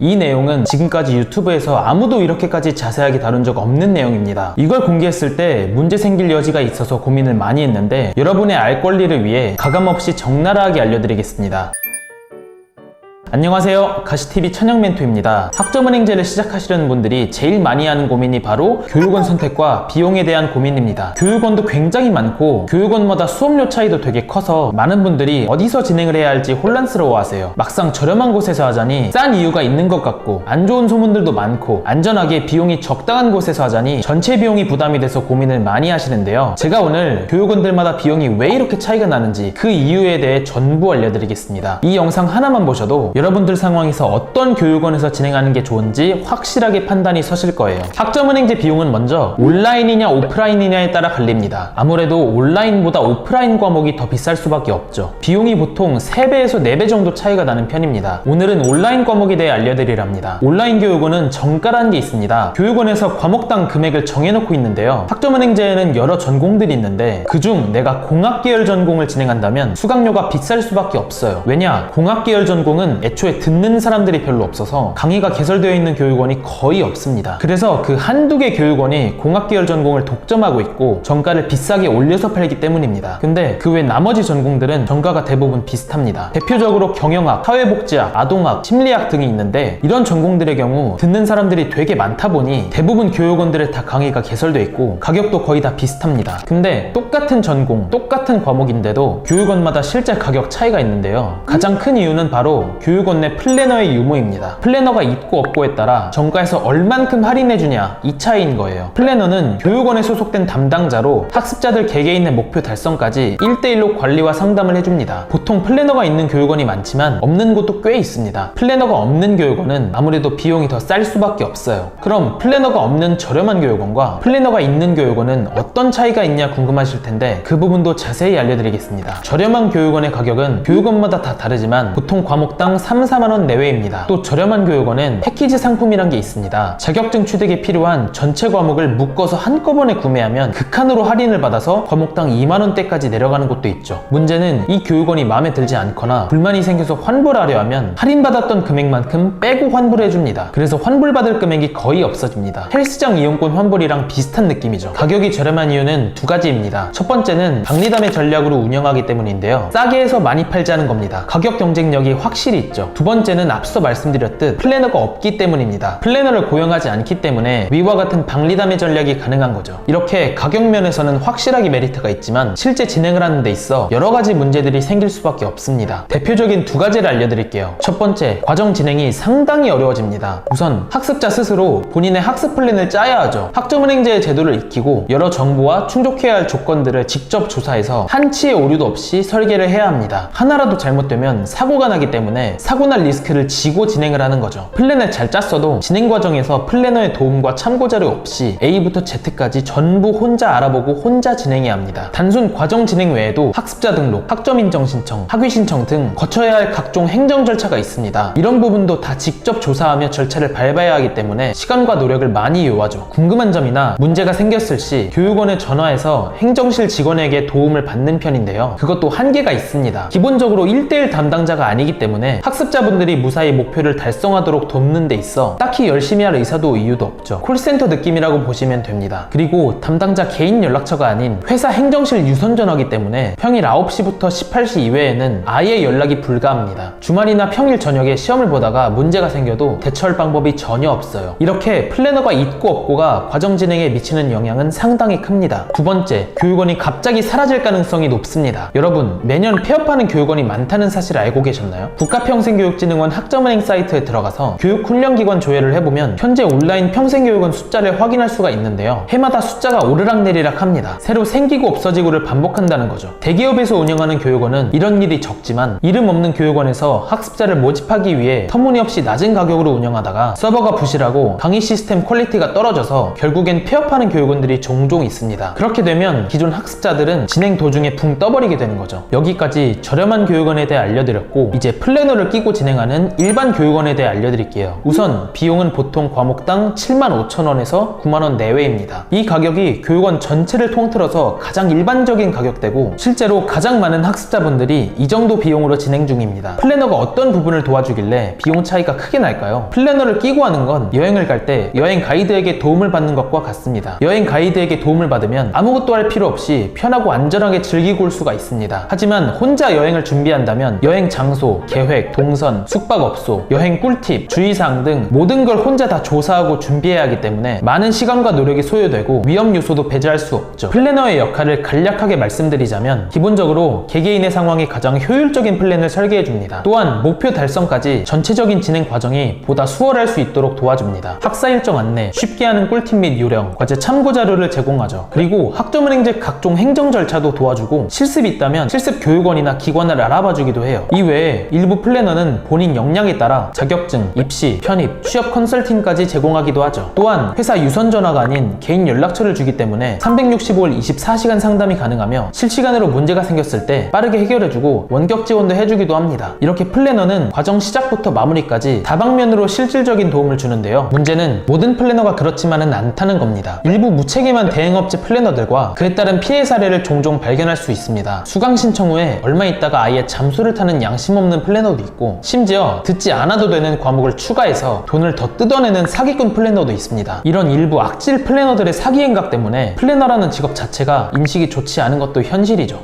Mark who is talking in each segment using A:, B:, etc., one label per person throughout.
A: 이 내용은 지금까지 유튜브에서 아무도 이렇게까지 자세하게 다룬 적 없는 내용입니다. 이걸 공개했을 때 문제 생길 여지가 있어서 고민을 많이 했는데 여러분의 알 권리를 위해 가감없이 적나라하게 알려드리겠습니다. 안녕하세요, 가시TV 천영멘토입니다. 학점은행제를 시작하시려는 분들이 제일 많이 하는 고민이 바로 교육원 선택과 비용에 대한 고민입니다. 교육원도 굉장히 많고 교육원마다 수업료 차이도 되게 커서 많은 분들이 어디서 진행을 해야 할지 혼란스러워하세요. 막상 저렴한 곳에서 하자니 싼 이유가 있는 것 같고 안 좋은 소문들도 많고 안전하게 비용이 적당한 곳에서 하자니 전체 비용이 부담이 돼서 고민을 많이 하시는데요. 제가 오늘 교육원들마다 비용이 왜 이렇게 차이가 나는지 그 이유에 대해 전부 알려드리겠습니다. 이 영상 하나만 보셔도 여러분들 상황에서 어떤 교육원에서 진행하는 게 좋은지 확실하게 판단이 서실 거예요. 학점은행제 비용은 먼저 온라인이냐 오프라인이냐에 따라 갈립니다. 아무래도 온라인보다 오프라인 과목이 더 비쌀 수밖에 없죠. 비용이 보통 3배에서 4배 정도 차이가 나는 편입니다. 오늘은 온라인 과목에 대해 알려드리랍니다. 온라인 교육원은 정가라는 게 있습니다. 교육원에서 과목당 금액을 정해놓고 있는데요. 학점은행제에는 여러 전공들이 있는데 그중 내가 공학계열 전공을 진행한다면 수강료가 비쌀 수밖에 없어요. 왜냐? 공학계열 전공은 애초에 듣는 사람들이 별로 없어서 강의가 개설되어 있는 교육원이 거의 없습니다. 그래서 그 한두 개 교육원이 공학계열 전공을 독점하고 있고 정가를 비싸게 올려서 팔기 때문입니다. 근데 그 외 나머지 전공들은 정가가 대부분 비슷합니다. 대표적으로 경영학, 사회복지학, 아동학, 심리학 등이 있는데 이런 전공들의 경우 듣는 사람들이 되게 많다 보니 대부분 교육원들에 다 강의가 개설되어 있고 가격도 거의 다 비슷합니다. 근데 똑같은 전공, 똑같은 과목인데도 교육원마다 실제 가격 차이가 있는데요. 가장 큰 이유는 바로 교육원 내 플래너의 유무입니다. 플래너가 있고 없고에 따라 정가에서 얼만큼 할인해주냐 이 차이인 거예요. 플래너는 교육원에 소속된 담당자로 학습자들 개개인의 목표 달성까지 1대1로 관리와 상담을 해줍니다. 보통 플래너가 있는 교육원이 많지만 없는 곳도 꽤 있습니다. 플래너가 없는 교육원은 아무래도 비용이 더 쌀 수밖에 없어요. 그럼 플래너가 없는 저렴한 교육원과 플래너가 있는 교육원은 어떤 차이가 있냐 궁금하실 텐데 그 부분도 자세히 알려드리겠습니다. 저렴한 교육원의 가격은 교육원마다 다 다르지만 보통 과목당 3-4만원 내외입니다. 또 저렴한 교육원엔 패키지 상품이란 게 있습니다. 자격증 취득에 필요한 전체 과목을 묶어서 한꺼번에 구매하면 극한으로 할인을 받아서 과목당 2만원대까지 내려가는 곳도 있죠. 문제는 이 교육원이 마음에 들지 않거나 불만이 생겨서 환불을 하려 하면 할인받았던 금액만큼 빼고 환불을 해줍니다. 그래서 환불받을 금액이 거의 없어집니다. 헬스장 이용권 환불이랑 비슷한 느낌이죠. 가격이 저렴한 이유는 두 가지입니다. 첫 번째는 박리담의 전략으로 운영하기 때문인데요. 싸게 해서 많이 팔자는 겁니다. 가격 경쟁력이 확실히 있죠. 두 번째는 앞서 말씀드렸듯 플래너가 없기 때문입니다. 플래너를 고용하지 않기 때문에 위와 같은 박리담의 전략이 가능한 거죠. 이렇게 가격 면에서는 확실하게 메리트가 있지만 실제 진행을 하는 데 있어 여러 가지 문제들이 생길 수밖에 없습니다. 대표적인 두 가지를 알려드릴게요. 첫 번째, 과정 진행이 상당히 어려워집니다. 우선 학습자 스스로 본인의 학습 플랜을 짜야 하죠. 학점은행제의 제도를 익히고 여러 정보와 충족해야 할 조건들을 직접 조사해서 한치의 오류도 없이 설계를 해야 합니다. 하나라도 잘못되면 사고가 나기 때문에 사고날 리스크를 지고 진행을 하는 거죠. 플랜을 잘 짰어도 진행 과정에서 플래너의 도움과 참고 자료 없이 A부터 Z까지 전부 혼자 알아보고 혼자 진행해야 합니다. 단순 과정 진행 외에도 학습자 등록, 학점 인정 신청, 학위 신청 등 거쳐야 할 각종 행정 절차가 있습니다. 이런 부분도 다 직접 조사하며 절차를 밟아야 하기 때문에 시간과 노력을 많이 요하죠. 궁금한 점이나 문제가 생겼을 시 교육원에 전화해서 행정실 직원에게 도움을 받는 편인데요. 그것도 한계가 있습니다. 기본적으로 1대1 담당자가 아니기 때문에 학습자분들이 무사히 목표를 달성하도록 돕는 데 있어 딱히 열심히 할 의사도 이유도 없죠. 콜센터 느낌이라고 보시면 됩니다. 그리고 담당자 개인 연락처가 아닌 회사 행정실 유선 전화기 때문에 평일 9시부터 18시 이외에는 아예 연락이 불가합니다. 주말이나 평일 저녁에 시험을 보다가 문제가 생겨도 대처할 방법이 전혀 없어요. 이렇게 플래너가 있고 없고가 과정 진행에 미치는 영향은 상당히 큽니다. 두 번째, 교육원이 갑자기 사라질 가능성이 높습니다. 여러분, 매년 폐업하는 교육원이 많다는 사실 알고 계셨나요? 국가평생교육진흥원 학점은행 사이트에 들어가서 교육훈련기관 조회를 해보면 현재 온라인 평생교육원 숫자를 확인할 수가 있는데요. 해마다 숫자가 오르락내리락 합니다. 새로 생기고 없어지고를 반복한다는 거죠. 대기업에서 운영하는 교육원은 이런 일이 적지만 이름 없는 교육원에서 학습자를 모집하기 위해 터무니없이 낮은 가격으로 운영하다가 서버가 부실하고 강의 시스템 퀄리티가 떨어져서 결국엔 폐업하는 교육원들이 종종 있습니다. 그렇게 되면 기존 학습자들은 진행 도중에 붕 떠버리게 되는 거죠. 여기까지 저렴한 교육원에 대해 알려드렸고 이제 플래너를 끼고 진행하는 일반 교육원에 대해 알려드릴게요. 우선 비용은 보통 과목당 75,000원에서 90,000원 내외입니다. 이 가격이 교육원 전체를 통틀어서 가장 일반적인 가격대고 실제로 가장 많은 학습자분들이 이 정도 비용으로 진행 중입니다. 플래너가 어떤 부분을 도와주길래 비용 차이가 크게 날까요? 플래너를 끼고 하는 건 여행을 갈 때 여행 가이드에게 도움을 받는 것과 같습니다. 여행 가이드에게 도움을 받으면 아무것도 할 필요 없이 편하고 안전하게 즐기고 올 수가 있습니다. 하지만 혼자 여행을 준비한다면 여행 장소, 계획, 동선, 숙박업소, 여행 꿀팁, 주의사항 등 모든 걸 혼자 다 조사하고 준비해야 하기 때문에 많은 시간과 노력이 소요되고 위험 요소도 배제할 수 없죠. 플래너의 역할을 간략하게 말씀드리자면 기본적으로 개개인의 상황에 가장 효율적인 플랜을 설계해 줍니다. 또한 목표 달성까지 전체적인 진행 과정이 보다 수월할 수 있도록 도와줍니다. 학사 일정 안내, 쉽게 하는 꿀팁 및 요령, 과제 참고 자료를 제공하죠. 그리고 학점은행제 각종 행정 절차도 도와주고 실습이 있다면 실습 교육원이나 기관을 알아봐 주기도 해요. 이외에 일부 플래너는 본인 역량에 따라 자격증, 입시, 편입, 취업 컨설팅까지 제공하기도 하죠. 또한 회사 유선 전화가 아닌 개인 연락처를 주기 때문에 365일 24시간 상담이 가능하며 실시간으로 문제가 생겼을 때 빠르게 해결해주고 원격 지원도 해주기도 합니다. 이렇게 플래너는 과정 시작부터 마무리까지 다방면으로 실질적인 도움을 주는데요. 문제는 모든 플래너가 그렇지만은 않다는 겁니다. 일부 무책임한 대행업체 플래너들과 그에 따른 피해 사례를 종종 발견할 수 있습니다. 수강 신청 후에 얼마 있다가 아예 잠수를 타는 양심 없는 플래너도 있고 심지어 듣지 않아도 되는 과목을 추가해서 돈을 더 뜯어내는 사기꾼 플래너도 있습니다. 이런 일부 악질 플래너들의 사기 행각 때문에 플래너라는 직업 자체가 인식이 좋지 않은 것도 현실이죠.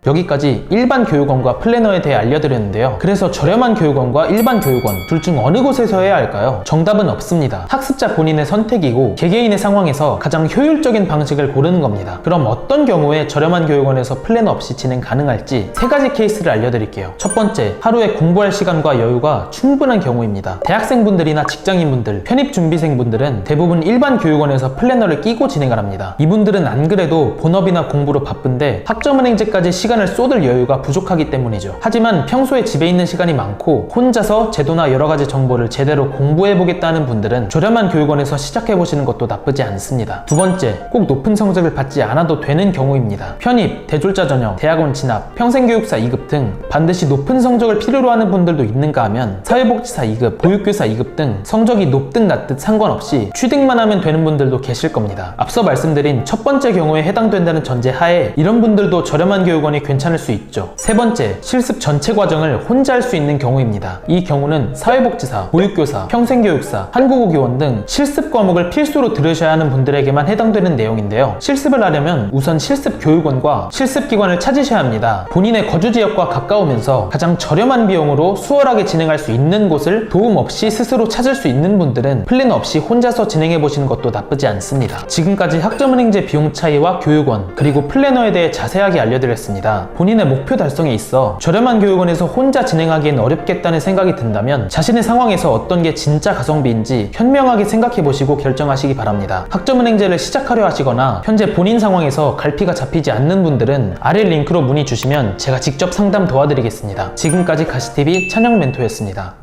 A: 여기까지 일반 교육원과 플래너에 대해 알려드렸는데요. 그래서 저렴한 교육원과 일반 교육원 둘 중 어느 곳에서 해야 할까요? 정답은 없습니다. 학습자 본인의 선택이고 개개인의 상황에서 가장 효율적인 방식을 고르는 겁니다. 그럼 어떤 경우에 저렴한 교육원에서 플래너 없이 진행 가능할지 세 가지 케이스를 알려드릴게요. 첫 번째, 하루에 공부할 시간과 여유가 충분한 경우입니다. 대학생분들이나 직장인분들, 편입준비생분들은 대부분 일반 교육원에서 플래너를 끼고 진행을 합니다. 이분들은 안 그래도 본업이나 공부로 바쁜데 학점은행제까지 시간을 쏟을 여유가 부족하기 때문이죠. 하지만 평소에 집에 있는 시간이 많고 혼자서 제도나 여러가지 정보를 제대로 공부해보겠다는 분들은 저렴한 교육원에서 시작해보시는 것도 나쁘지 않습니다. 두 번째, 꼭 높은 성적을 받지 않아도 되는 경우입니다. 편입, 대졸자 전형, 대학원 진학, 평생교육사 2급 등 반드시 높은 성적을 필요로 하는 분들도 있는가 하면 사회복지사 2급, 보육교사 2급 등 성적이 높든 낮든 상관없이 취득만 하면 되는 분들도 계실 겁니다. 앞서 말씀드린 첫 번째 경우에 해당된다는 전제 하에 이런 분들도 저렴한 교육원이 괜찮을 수 있죠. 세 번째, 실습 전체 과정을 혼자 할 수 있는 경우입니다. 이 경우는 사회복지사, 보육교사, 평생교육사, 한국어교원 등 실습 과목을 필수로 들으셔야 하는 분들에게만 해당되는 내용인데요. 실습을 하려면 우선 실습 교육원과 실습 기관을 찾으셔야 합니다. 본인의 거주 지역과 가까우면서 가장 저렴한 비용으로 수월하게 진행할 수 있는 곳을 도움 없이 스스로 찾을 수 있는 분들은 플래너 없이 혼자서 진행해 보시는 것도 나쁘지 않습니다. 지금까지 학점은행제 비용 차이와 교육원 그리고 플래너에 대해 자세하게 알려드렸습니다. 본인의 목표 달성에 있어 저렴한 교육원에서 혼자 진행하기엔 어렵겠다는 생각이 든다면 자신의 상황에서 어떤 게 진짜 가성비인지 현명하게 생각해보시고 결정하시기 바랍니다. 학점은행제를 시작하려 하시거나 현재 본인 상황에서 갈피가 잡히지 않는 분들은 아래 링크로 문의 주시면 제가 직접 상담 도와드리겠습니다. 지금까지 가시TV 찬영멘토였습니다.